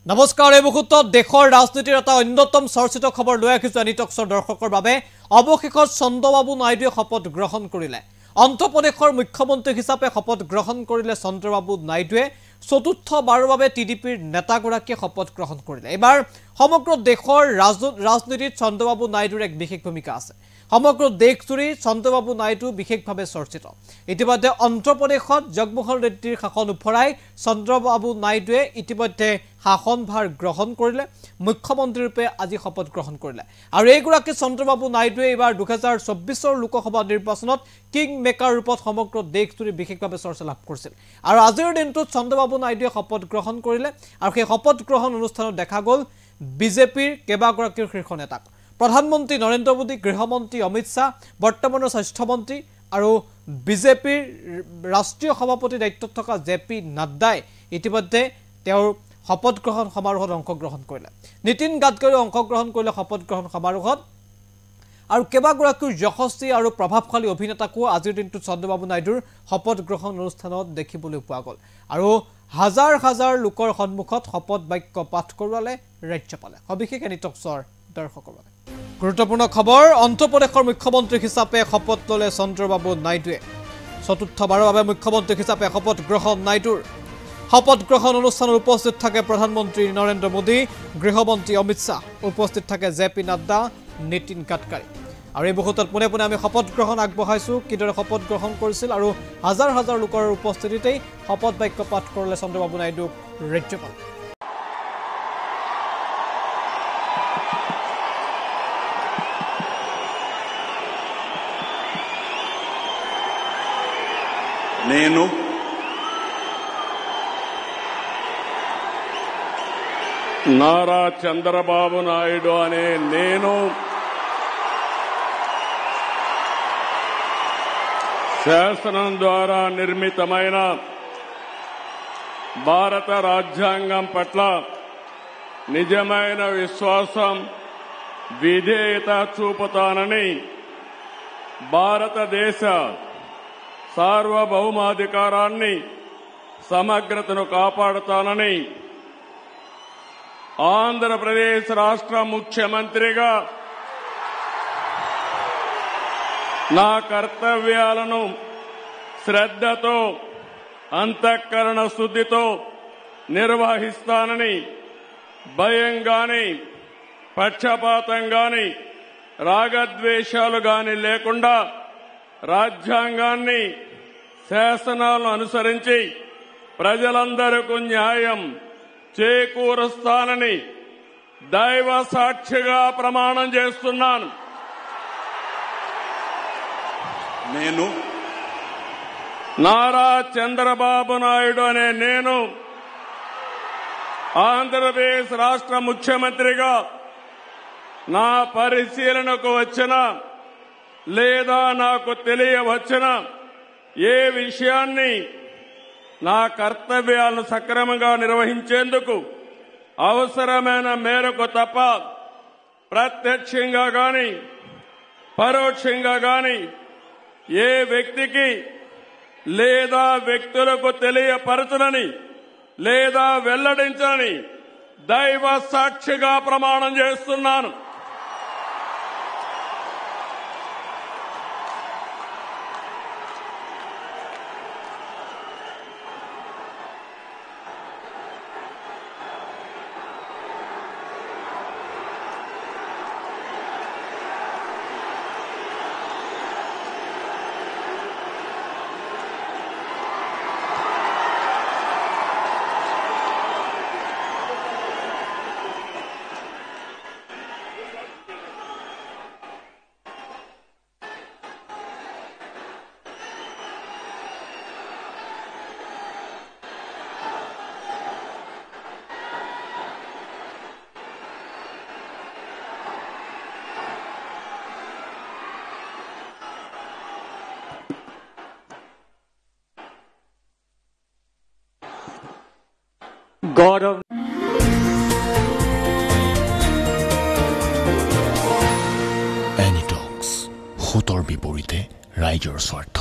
নমস্কাৰ এই মুহূৰ্তত দেশৰ ৰাজনীতিৰ এটা অন্যতম চৰ্চিত খবৰ লৈ আহিছো এনিটক্সৰ দৰ্শকৰ বাবে অৱশেষত চন্দ্ৰবাবু নাইডুৱে শপত গ্ৰহণ কৰিলে অন্ধ্ৰপ্ৰদেশৰ মুখ্যমন্ত্ৰী হিচাপে শপত গ্ৰহণ কৰিলে চন্দ্ৰবাবু নাইডুৱে চতুৰ্থবাৰৰ বাবে টিডিপিৰ নেতাগৰাকীয়ে শপত গ্ৰহণ কৰিলে এবাৰ সমগ্ৰ দেশৰ ৰাজনীতিত চন্দ্ৰবাবু নাইডুৰ এক বিশেষ ভূমিকা আছে সমগ্ৰ দেশজুৰি চন্দ্ৰবাবু নাইডু বিশেষভাৱে চৰ্চিত ইতিমধ্যে অন্ধ্ৰপ্ৰদেশত জগমোহন ৰেড্ডিৰ শাসন উফৰাই চন্দ্ৰবাবু নাইডুৱে ইতিমধ্যে শাসনভাৰ গ্ৰহণ কৰিলে মুখ্যমন্ত্ৰী ৰূপে আজি শপত গ্ৰহণ কৰিলে আৰু এইগৰাকী চন্দ্ৰবাবু নাইডুৱে এবাৰ 2024 লোকসভা নিৰ্বাচনত কিং মেকাৰ ৰূপত সমগ্ৰ দেশজুৰি বিশেষভাৱে চৰ্চা লাভ কৰিছিল আৰু আজিৰ দিনটোত চন্দ্ৰবাবু নাইডুৱে শপত গ্ৰহণ কৰিলে আৰু সেই শপত গ্ৰহণ অনুষ্ঠানত দেখা গ'ল বিজেপিৰ কেবাগৰাকীৰ শীৰ্ষ নেতাক প্ৰধানমন্ত্ৰী নৰেন্দ্ৰ মোদী গৃহমন্ত্ৰী অমিত শাহ বৰ্তমানৰ স্বাস্থ্যমন্ত্ৰী আৰু বিজেপিৰ ৰাষ্ট্ৰীয় সভাপতি দায়িত্বত থকা জেপি নাড্ডাই ইতিমধ্যে তেওঁৰ শপত গ্ৰহণ সমাৰোহত অংশগ্ৰহণ কৰিলে নীতিন গাডকাৰী অংশগ্ৰহণ কৰিলে শপত গ্ৰহণ সমাৰোহত আৰু কেবাগৰাকীৰ যশস্বী আৰু প্ৰভাৱশালী অভিনেতাকো আজিৰ দিনটোত চন্দ্ৰবাবু নাইডুৰ শপত গ্ৰহণ অনুষ্ঠানত দেখিবলৈ পোৱা গ'ল আৰু হাজাৰ হাজাৰ লোকৰ সন্মুখত শপত বাক্য পাঠ কৰোৱালে ৰাজ্যপালে সবিশেষ এনিটক্সৰ দৰ্শকৰ বাবে গুৰুত্বপূৰ্ণ খবৰ অন্ধ্ৰপ্ৰদেশৰ মুখ্যমন্ত্ৰী হিচাপে শপত ল'লে চন্দ্ৰবাবু নাইডুৱে চতুৰ্থবাৰৰ বাবে মুখ্যমন্ত্ৰী হিচাপে শপত গ্ৰহণ নাইডুৰ শপত গ্ৰহণ অনুষ্ঠানত উপস্থিত থাকে প্ৰধানমন্ত্ৰী নৰেন্দ্ৰ মোদী গৃহমন্ত্ৰী অমিত শাহ উপস্থিত থাকে জেপি নাড্ডা নীতিন গাডকাৰী আৰু এই মুহূৰ্তত পুনে পুনে আমি শপত গ্ৰহণ আগবঢ়াইছো কিদৰে শপত গ্ৰহণ কৰিছিল আৰু হাজাৰ হাজাৰ লোকৰ উপস্থিতিতেই শপত বাক্য পাঠ কৰিলে চন্দ্ৰবাবু নাইডুক ৰাজ্যপাল నేను నారా చంద్రబాబు నాయుడు అనే నేను శాసనం ద్వారా నిర్మితమైన భారత రాజ్యాంగం పట్ల నిజమైన విశ్వాసం విధేయత చూపుతానని భారతదేశ సార్వభౌమాధికారాన్ని సమగ్రతను కాపాడుతానని ఆంధ్రప్రదేశ్ రాష్ట్ర ముఖ్యమంత్రిగా నా కర్తవ్యాలను శ్రద్ధతో అంతఃకరణ శుద్ధితో నిర్వహిస్తానని భయం గాని పక్షపాతం గాని రాగద్వేషాలు గాని లేకుండా రాజ్యాంగాన్ని శాసనాలను అనుసరించి ప్రజలందరికీ న్యాయం చేకూరుస్తానని దైవ సాక్షిగా ప్రమాణం చేస్తున్నాను నేను నారా చంద్రబాబు నాయుడు అనే నేను ఆంధ్రప్రదేశ్ రాష్ట్ర ముఖ్యమంత్రిగా నా పరిశీలనకు వచ్చిన లేదా నాకు తెలియవచ్చిన ఏ విషయాన్ని నా కర్తవ్యాలను సక్రమంగా నిర్వహించేందుకు అవసరమైన మేరకు తప్ప ప్రత్యక్షంగా గాని పరోక్షంగా గాని ఏ వ్యక్తికి లేదా వ్యక్తులకు తెలియపరచనని లేదా వెల్లడించనని దైవ సాక్షిగా ప్రమాణం చేస్తున్నాను God of Anitox, Hutor Biborite, Rager Swart.